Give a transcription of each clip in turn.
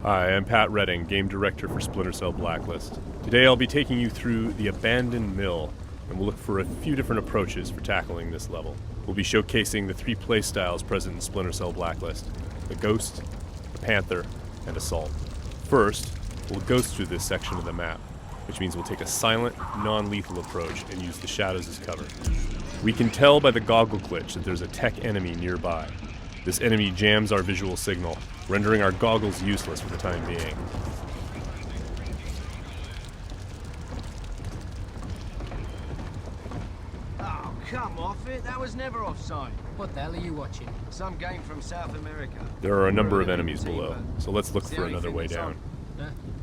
Hi, I'm Pэta Reddinga, Game Director for Splinter Cell Blacklist. Today I'll be taking you through the abandoned mill, and we'll look for a few different approaches for tackling this level. We'll be showcasing the three playstyles present in Splinter Cell Blacklist: the Ghost, the Panther, and Assault. First, we'll ghost through this section of the map, which means we'll take a silent, non-lethal approach and use the shadows as cover. We can tell by the goggle glitch that there's a tech enemy nearby. This enemy jams our visual signal, rendering our goggles useless for the time being. Oh, come off it. That was never offside. What the hell are you watching? Some game from South America. There are a number of enemies below, so let's look for another way down.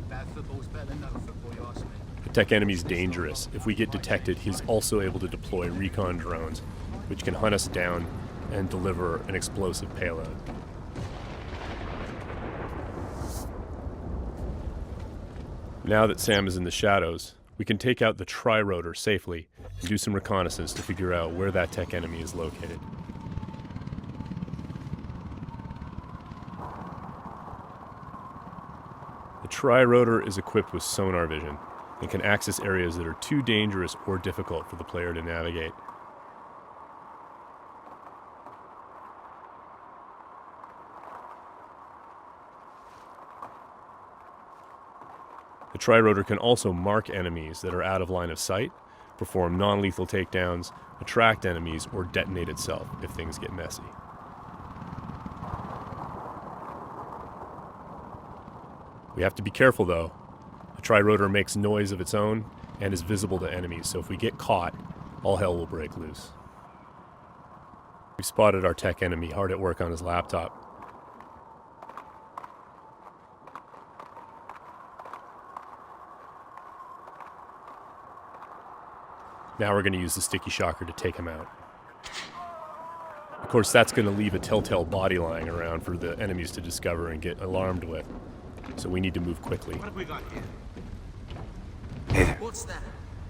Bad football's better than no football, you ask me. The tech enemy's dangerous. If we get detected, he's also able to deploy recon drones, which can hunt us down and deliver an explosive payload. Now that Sam is in the shadows, we can take out the tri-rotor safely and do some reconnaissance to figure out where that tech enemy is located. The tri-rotor is equipped with sonar vision and can access areas that are too dangerous or difficult for the player to navigate. The tri-rotor can also mark enemies that are out of line of sight, perform non-lethal takedowns, attract enemies, or detonate itself if things get messy. We have to be careful though. The tri-rotor makes noise of its own and is visible to enemies, so if we get caught, all hell will break loose. We've spotted our tech enemy hard at work on his laptop. Now we're going to use the sticky shocker to take him out. Of course, that's going to leave a telltale body lying around for the enemies to discover and get alarmed with. So we need to move quickly. What have we got here? What's that?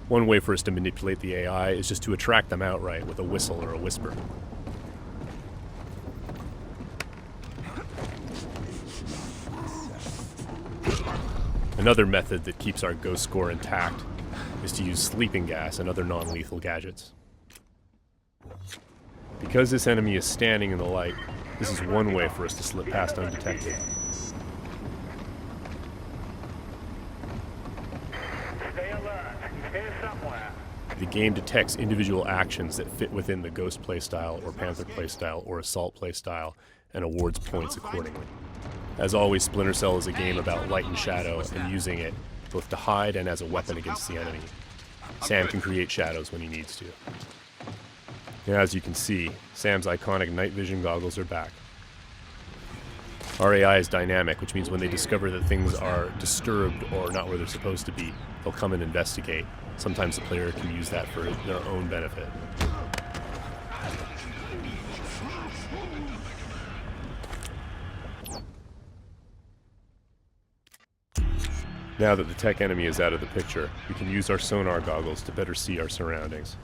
One way for us to manipulate the AI is just to attract them outright with a whistle or a whisper. Another method that keeps our ghost score intact is to use sleeping gas and other non-lethal gadgets. Because this enemy is standing in the light, this is one way for us to slip past undetected. Stay alert. He's here somewhere. The game detects individual actions that fit within the Ghost playstyle or Panther playstyle or Assault playstyle and awards points accordingly. As always, Splinter Cell is a game about light and shadow and using it both to hide and as a weapon against the enemy. Sam can create shadows when he needs to. And as you can see, Sam's iconic night vision goggles are back. Our AI is dynamic, which means when they discover that things are disturbed or not where they're supposed to be, they'll come and investigate. Sometimes the player can use that for their own benefit. Now that the tech enemy is out of the picture, we can use our sonar goggles to better see our surroundings.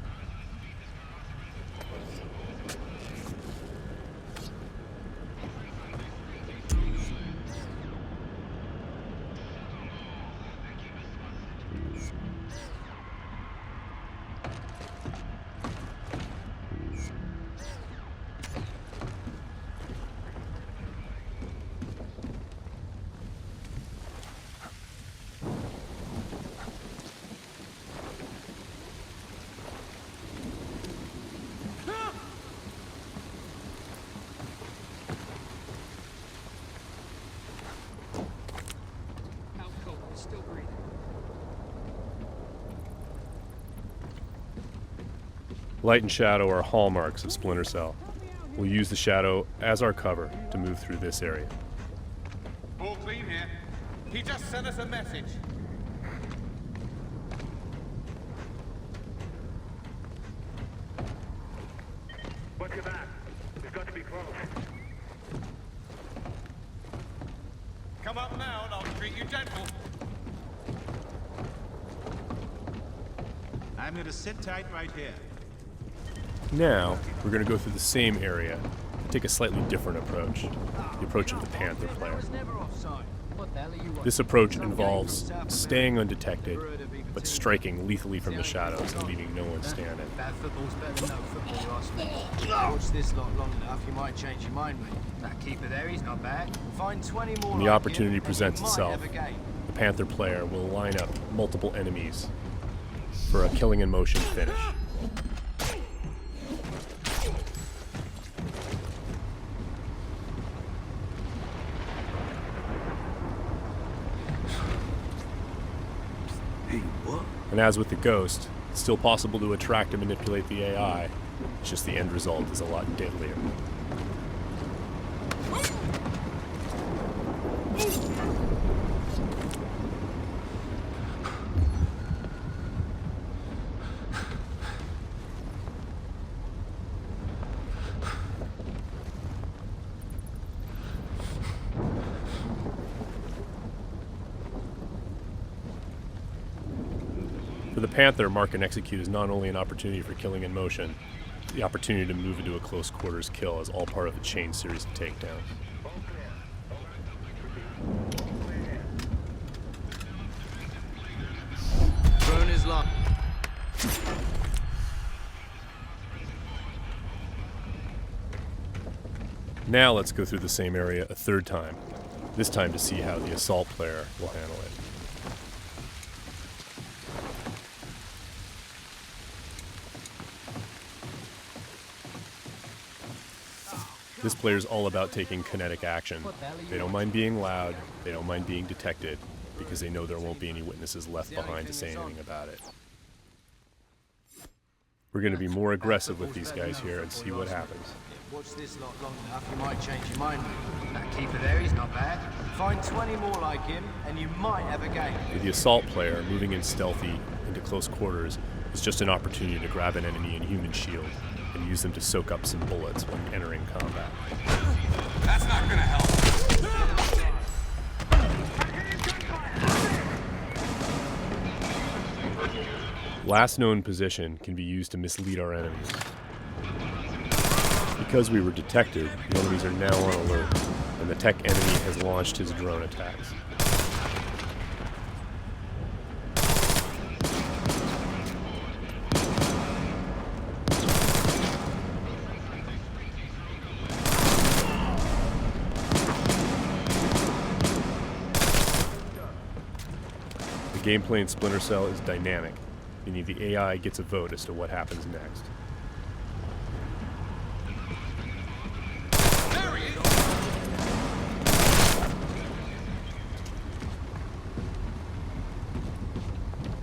Still breathing. Light and shadow are hallmarks of Splinter Cell. We'll use the shadow as our cover to move through this area. All clean here. He just sent us a message. Watch your back. We've got to be close. Come up now and I'll treat you gentle. I'm going to sit tight right here. Now, we're going to go through the same area and take a slightly different approach. The approach of the Panther player. That was never offside. What the hell are you watching? This approach involves staying undetected, but striking lethally from the shadows and leaving no one standing. Bad football's better than no football, you ask me. Watch this lot long enough, you might change your mind, mate. That keeper there, he's not bad. Find 20 more When the like opportunity him, and presents you might itself, have a game. the Panther player will line up multiple enemies for a killing in motion finish. Hey, what? And as with the Ghost, it's still possible to attract and manipulate the AI. It's just the end result is a lot deadlier. For the Panther, mark and execute is not only an opportunity for killing in motion, the opportunity to move into a close quarters kill is all part of a chain series of takedowns. Drone is locked. Now let's go through the same area a third time, this time to see how the assault player will handle it. This player's all about taking kinetic action. They don't mind being loud, they don't mind being detected, because they know there won't be any witnesses left behind to say anything about it. We're going to be more aggressive with these guys here and see what happens. Watch this lot long enough, you might change your mind, mate. That keeper there, he's not bad. Find 20 more like him, and you might have a game. For the assault player, moving in stealthy into close quarters is just an opportunity to grab an enemy in human shield and use them to soak up some bullets when entering combat. That's not gonna help. Last known position can be used to mislead our enemies. Because we were detected, the enemies are now on alert, and the tech enemy has launched his drone attacks. The gameplay in Splinter Cell is dynamic, meaning the AI gets a vote as to what happens next.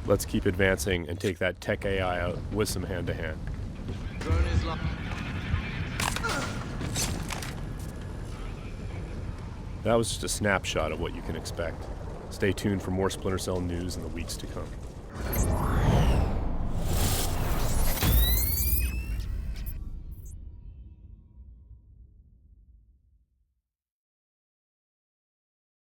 Let's keep advancing and take that tech AI out with some hand-to-hand. Drone is locked. That was just a snapshot of what you can expect. Stay tuned for more Splinter Cell news in the weeks to come.